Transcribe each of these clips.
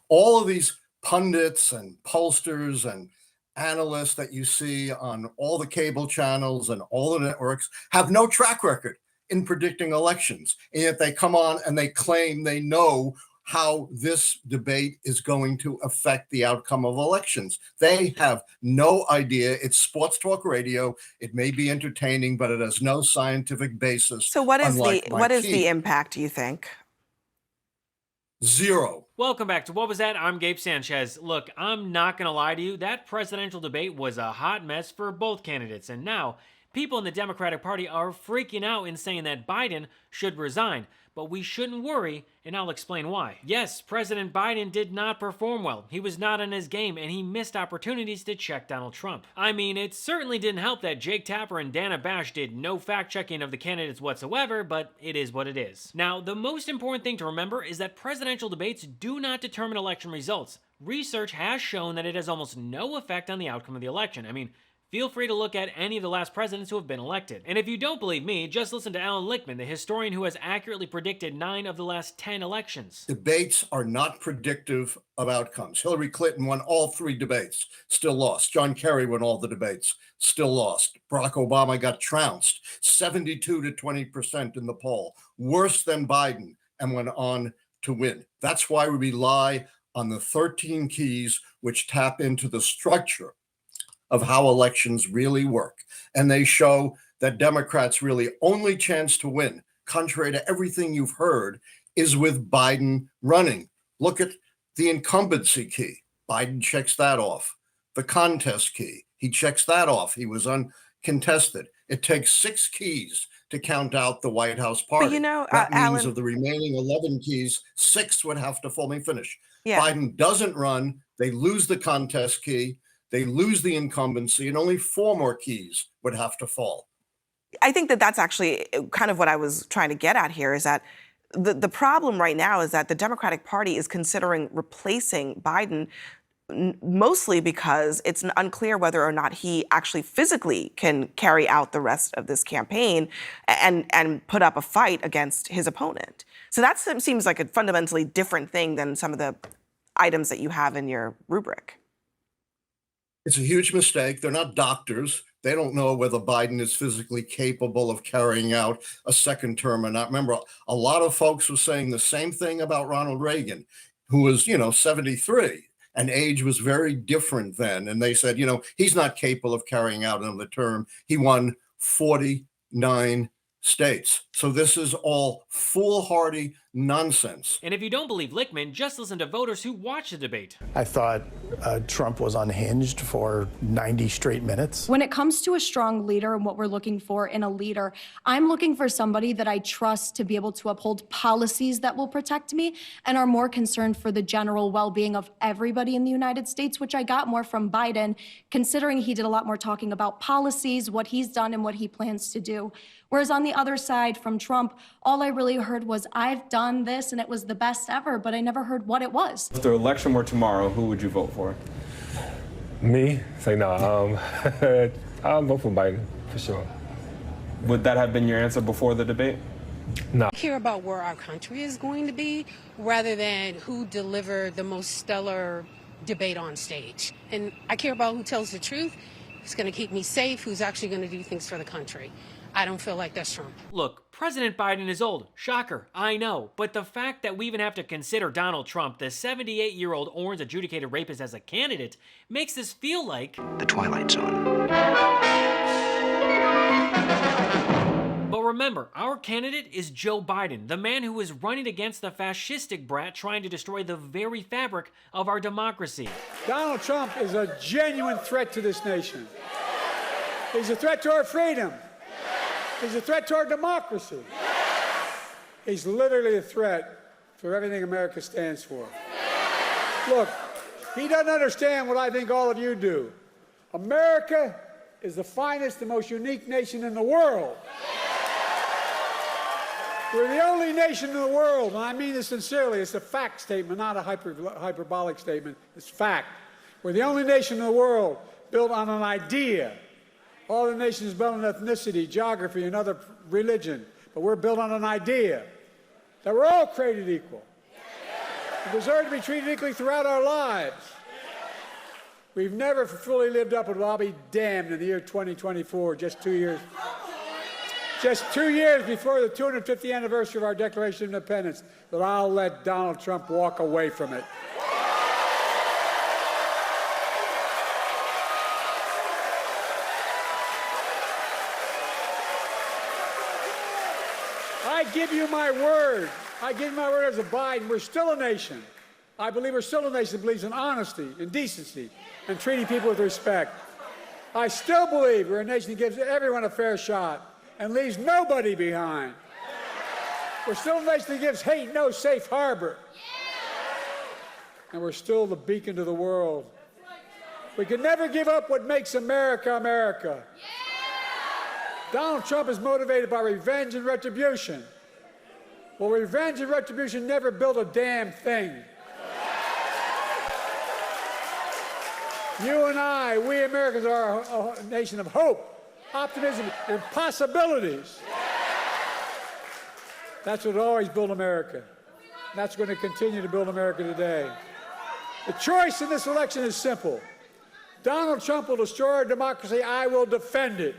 All of these pundits and pollsters and analysts that you see on all the cable channels and all the networks have no track record in predicting elections. And yet they come on and they claim they know how this debate is going to affect the outcome of elections. They have no idea. It's sports talk radio. It may be entertaining, but it has no scientific basis. So what is the impact, do you think? Zero. Welcome back to What Was That? I'm Gabe Sanchez. Look, I'm not going to lie to you. That presidential debate was a hot mess for both candidates. And now, people in the Democratic Party are freaking out and saying that Biden should resign. But we shouldn't worry, and I'll explain why. Yes, President Biden did not perform well. He was not in his game, and he missed opportunities to check Donald Trump. I mean, it certainly didn't help that Jake Tapper and Dana Bash did no fact-checking of the candidates whatsoever, but it is what it is. Now, the most important thing to remember is that presidential debates do not determine election results. Research has shown that it has almost no effect on the outcome of the election. I mean, feel free to look at any of the last presidents who have been elected. And if you don't believe me, just listen to Alan Lichtman, the historian who has accurately predicted 9 of the last 10 elections. Debates are not predictive of outcomes. Hillary Clinton won all 3 debates, still lost. John Kerry won all the debates, still lost. Barack Obama got trounced, 72 to 20% in the poll, worse than Biden, and went on to win. That's why we rely on the 13 keys which tap into the structure of how elections really work. And they show that Democrats' really only chance to win, contrary to everything you've heard, is with Biden running. Look at the incumbency key. Biden checks that off. The contest key, he checks that off. He was uncontested. It takes 6 keys to count out the White House party. But you know, that means Alan, of the remaining 11 keys, 6 would have to fall. Let me finish. Yeah. Biden doesn't run. They lose the contest key. They lose the incumbency, and only 4 more keys would have to fall. I think that that's actually kind of what I was trying to get at here, is that the problem right now is that the Democratic Party is considering replacing Biden mostly because it's unclear whether or not he actually physically can carry out the rest of this campaign and put up a fight against his opponent. So that seems like a fundamentally different thing than some of the items that you have in your rubric. It's a huge mistake. They're not doctors. They don't know whether Biden is physically capable of carrying out a second term or not. Remember, a lot of folks were saying the same thing about Ronald Reagan, who was, 73, and age was very different then. And they said, he's not capable of carrying out another term. He won 49 states. So this is all foolhardy nonsense. And if you don't believe Lichtman, just listen to voters who watched the debate. I thought Trump was unhinged for 90 straight minutes. When it comes to a strong leader and what we're looking for in a leader, I'm looking for somebody that I trust to be able to uphold policies that will protect me and are more concerned for the general well-being of everybody in the United States, which I got more from Biden, considering he did a lot more talking about policies, what he's done and what he plans to do. Whereas on the other side from Trump, all I really heard was, I've done this and it was the best ever, but I never heard what it was. If the election were tomorrow, who would you vote for? Me? Say no. I'll vote for Biden, for sure. Would that have been your answer before the debate? No. I care about where our country is going to be rather than who delivered the most stellar debate on stage. And I care about who tells the truth, who's going to keep me safe, who's actually going to do things for the country. I don't feel like that's Trump. Look, President Biden is old. Shocker, I know. But the fact that we even have to consider Donald Trump, the 78-year-old orange adjudicated rapist, as a candidate makes this feel like the Twilight Zone. But remember, our candidate is Joe Biden, the man who is running against the fascistic brat trying to destroy the very fabric of our democracy. Donald Trump is a genuine threat to this nation. He's a threat to our freedom. He's a threat to our democracy. He's literally a threat for everything America stands for. Look, he doesn't understand what I think all of you do. America is the finest and most unique nation in the world. We're the only nation in the world, and I mean this sincerely. It's a fact statement, not a hyperbolic statement. It's fact. We're the only nation in the world built on an idea. All the nations built on ethnicity, geography, and other religion. But we're built on an idea that we're all created equal. We deserve to be treated equally throughout our lives. We've never fully lived up to it. I'll be damned in the year 2024, just 2 years before the 250th anniversary of our Declaration of Independence, that I'll let Donald Trump walk away from it. I give you my word. I give you my word as a Biden. We're still a nation. I believe we're still a nation that believes in honesty and decency and treating people with respect. I still believe we're a nation that gives everyone a fair shot and leaves nobody behind. We're still a nation that gives hate no safe harbor. And we're still the beacon to the world. We can never give up what makes America, America. Donald Trump is motivated by revenge and retribution. Well, revenge and retribution never built a damn thing. You and I, we Americans, are a nation of hope, optimism, and possibilities. That's what always built America. And that's going to continue to build America today. The choice in this election is simple. Donald Trump will destroy our democracy. I will defend it.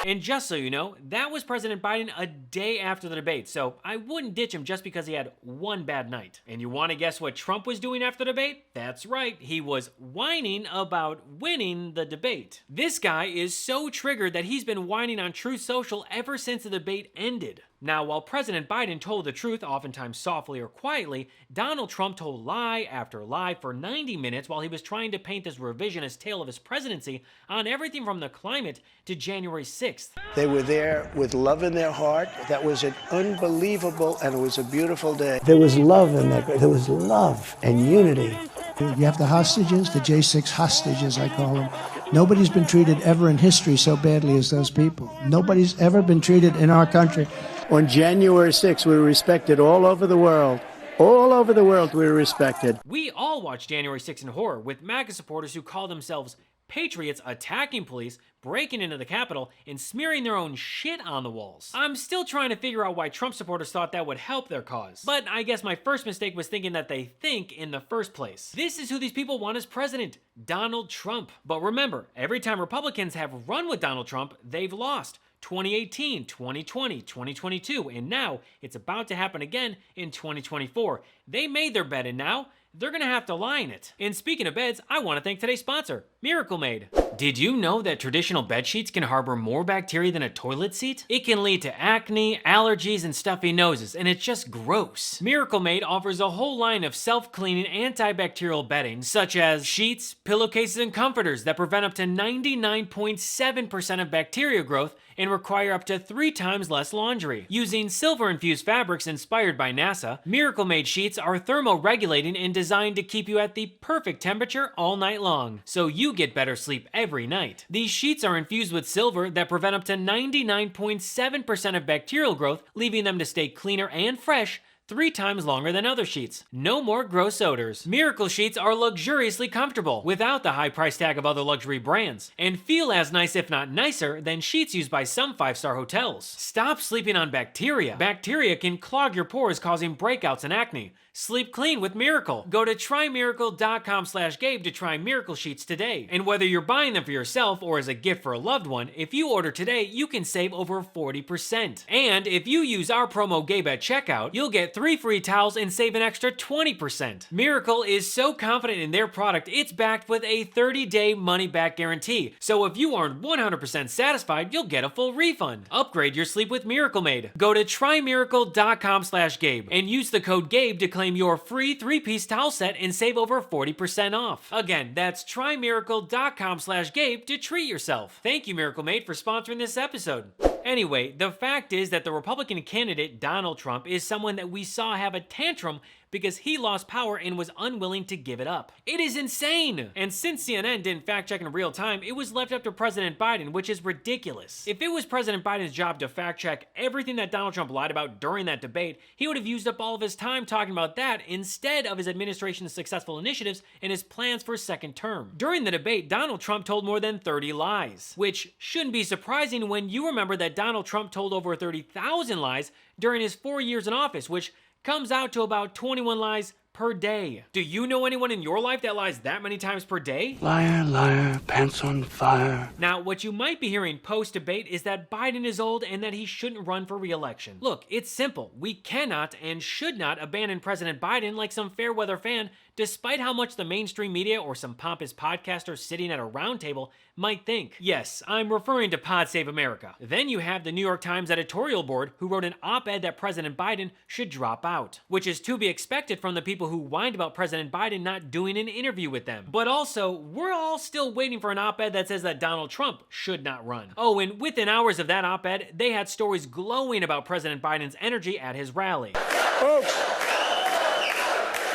And just so you know, that was President Biden a day after the debate, so I wouldn't ditch him just because he had one bad night. And you want to guess what Trump was doing after the debate? That's right, he was whining about winning the debate. This guy is so triggered that he's been whining on Truth Social ever since the debate ended. Now, while President Biden told the truth, oftentimes softly or quietly, Donald Trump told lie after lie for 90 minutes while he was trying to paint this revisionist tale of his presidency on everything from the climate to January 6th. They were there with love in their heart. That was an unbelievable, and it was a beautiful day. There was love in that. There was love and unity. You have the hostages, the J6 hostages, I call them. Nobody's been treated ever in history so badly as those people. Nobody's ever been treated in our country. On January 6th, we were respected all over the world. All over the world, we were respected. We all watched January 6th in horror, with MAGA supporters who call themselves patriots attacking police, breaking into the Capitol, and smearing their own shit on the walls. I'm still trying to figure out why Trump supporters thought that would help their cause. But I guess my first mistake was thinking that they think in the first place. This is who these people want as president, Donald Trump. But remember, every time Republicans have run with Donald Trump, they've lost. 2018, 2020, 2022, and now it's about to happen again in 2024. They made their bed, and now they're gonna have to lie in it. And speaking of beds, I want to thank today's sponsor, Miracle Made. Did you know that traditional bed sheets can harbor more bacteria than a toilet seat? It can lead to acne, allergies, and stuffy noses, and it's just gross. Miracle Made offers a whole line of self-cleaning antibacterial bedding, such as sheets, pillowcases, and comforters that prevent up to 99.7% of bacteria growth and require up to 3 times less laundry. Using silver-infused fabrics inspired by NASA, Miracle Made sheets are thermoregulating and designed to keep you at the perfect temperature all night long, so you get better sleep every night. These sheets are infused with silver that prevent up to 99.7% of bacterial growth, leaving them to stay cleaner and fresh 3 times longer than other sheets. No more gross odors. Miracle sheets are luxuriously comfortable without the high price tag of other luxury brands, and feel as nice if not nicer than sheets used by some 5-star hotels. Stop sleeping on bacteria. Bacteria can clog your pores, causing breakouts and acne. Sleep clean with Miracle. Go to trymiracle.com/Gabe to try Miracle Sheets today. And whether you're buying them for yourself or as a gift for a loved one, if you order today, you can save over 40%. And if you use our promo Gabe at checkout, you'll get 3 free towels and save an extra 20%. Miracle is so confident in their product, it's backed with a 30-day money-back guarantee. So if you aren't 100% satisfied, you'll get a full refund. Upgrade your sleep with Miracle Made. Go to trymiracle.com/Gabe and use the code Gabe to claim your free 3-piece towel set and save over 40% off. Again, that's trymiracle.com/Gabe to treat yourself. Thank you, Miracle Made, for sponsoring this episode. Anyway, the fact is that the Republican candidate, Donald Trump, is someone that we saw have a tantrum because he lost power and was unwilling to give it up. It is insane! And since CNN didn't fact check in real time, it was left up to President Biden, which is ridiculous. If it was President Biden's job to fact check everything that Donald Trump lied about during that debate, he would have used up all of his time talking about that instead of his administration's successful initiatives and his plans for his second term. During the debate, Donald Trump told more than 30 lies, which shouldn't be surprising when you remember that Donald Trump told over 30,000 lies during his 4 years in office, which comes out to about 21 lies per day. Do you know anyone in your life that lies that many times per day? Liar, liar, pants on fire. Now, what you might be hearing post-debate is that Biden is old and that he shouldn't run for re-election. Look, it's simple. We cannot and should not abandon President Biden like some fair-weather fan, despite how much the mainstream media or some pompous podcaster sitting at a round table might think. Yes, I'm referring to Pod Save America. Then you have the New York Times editorial board who wrote an op-ed that President Biden should drop out, which is to be expected from the people who whined about President Biden not doing an interview with them. But also, we're all still waiting for an op-ed that says that Donald Trump should not run. Oh, and within hours of that op-ed, they had stories glowing about President Biden's energy at his rally. Folks,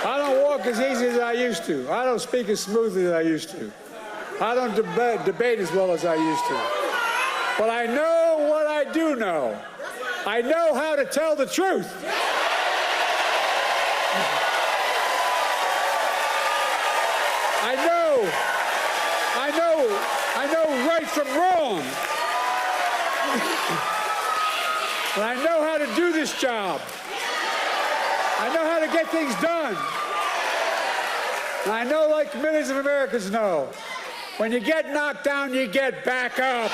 I don't walk as easy as I used to. I don't speak as smoothly as I used to. I don't debate as well as I used to. But I know what I do know. I know how to tell the truth. I know right from wrong. And I know how to do this job. I know how to get things done. And I know, like millions of Americans know, when you get knocked down, you get back up.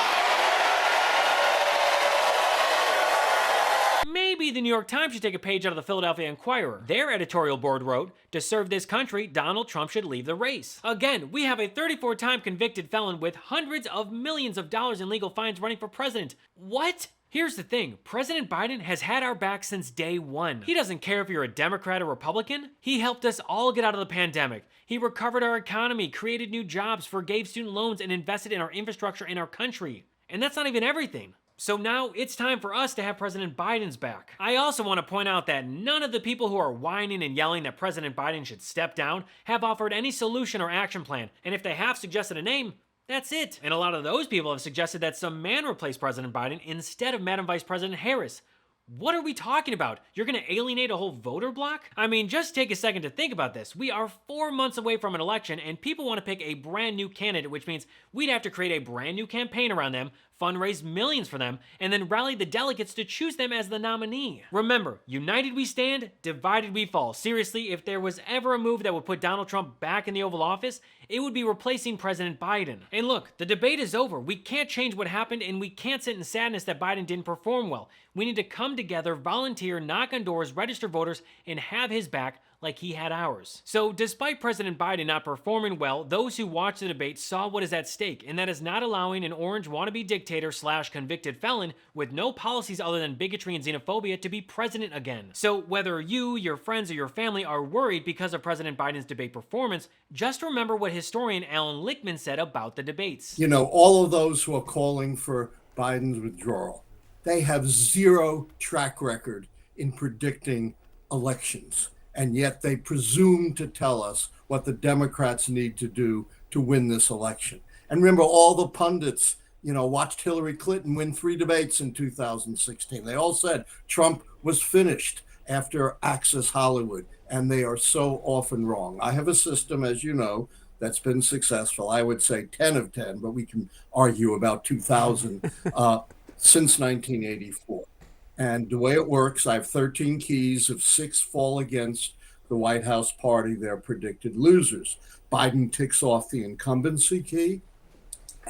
Maybe the New York Times should take a page out of the Philadelphia Inquirer. Their editorial board wrote, "To serve this country, Donald Trump should leave the race." Again, we have a 34-time convicted felon with hundreds of millions of dollars in legal fines running for president. What? Here's the thing, President Biden has had our back since day one. He doesn't care if you're a Democrat or Republican. He helped us all get out of the pandemic. He recovered our economy, created new jobs, forgave student loans, and invested in our infrastructure in our country. And that's not even everything. So now it's time for us to have President Biden's back. I also want to point out that none of the people who are whining and yelling that President Biden should step down have offered any solution or action plan. And if they have suggested a name, that's it. And a lot of those people have suggested that some man replace President Biden instead of Madam Vice President Harris. What are we talking about? You're going to alienate a whole voter bloc? I mean, just take a second to think about this. We are 4 months away from an election, and people want to pick a brand new candidate, which means we'd have to create a brand new campaign around them, fundraise millions for them, and then rally the delegates to choose them as the nominee. Remember, united we stand, divided we fall. Seriously, if there was ever a move that would put Donald Trump back in the Oval Office, it would be replacing President Biden. And look, the debate is over. We can't change what happened, and we can't sit in sadness that Biden didn't perform well. We need to come together, volunteer, knock on doors, register voters, and have his back like he had ours. So despite President Biden not performing well, those who watched the debate saw what is at stake, and that is not allowing an orange wannabe dictator / convicted felon with no policies other than bigotry and xenophobia to be president again. So whether you, your friends, or your family are worried because of President Biden's debate performance, just remember what historian Alan Lichtman said about the debates. You know, all of those who are calling for Biden's withdrawal, they have zero track record in predicting elections. And yet they presume to tell us what the Democrats need to do to win this election. And remember, all the pundits, watched Hillary Clinton win 3 debates in 2016. They all said Trump was finished after Access Hollywood, and they are so often wrong. I have a system, as you know, that's been successful. I would say 10 of 10, but we can argue about 2000 since 1984. And the way it works, I have 13 keys. If 6 fall against the White House party, they're predicted losers. Biden ticks off the incumbency key,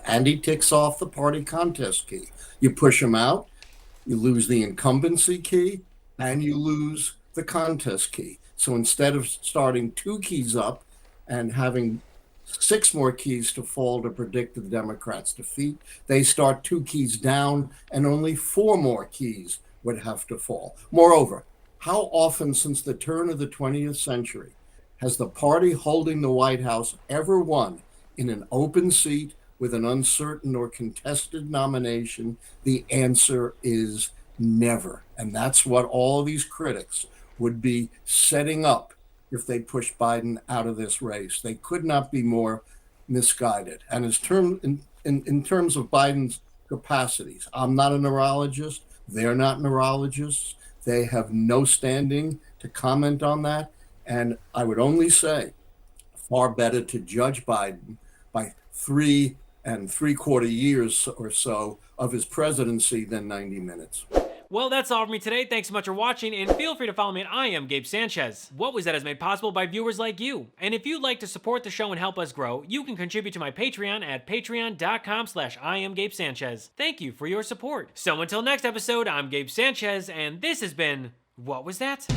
and he ticks off the party contest key. You push him out, you lose the incumbency key, and you lose the contest key. So instead of starting 2 keys up and having 6 more keys to fall to predict the Democrats' defeat, they start 2 keys down, and only 4 more keys would have to fall. Moreover, how often since the turn of the 20th century has the party holding the White House ever won in an open seat with an uncertain or contested nomination? The answer is never. And that's what all these critics would be setting up if they push Biden out of this race. They could not be more misguided. And in terms of Biden's capacities, I'm not a neurologist. They're not neurologists. They have no standing to comment on that. And I would only say, far better to judge Biden by 3 3/4 years or so of his presidency than 90 minutes. Well, that's all for me today. Thanks so much for watching, and feel free to follow me at I Am Gabe Sanchez. What Was That is made possible by viewers like you. And if you'd like to support the show and help us grow, you can contribute to my Patreon at patreon.com/IamGabeSanchez. Thank you for your support. So until next episode, I'm Gabe Sanchez, and this has been What Was That?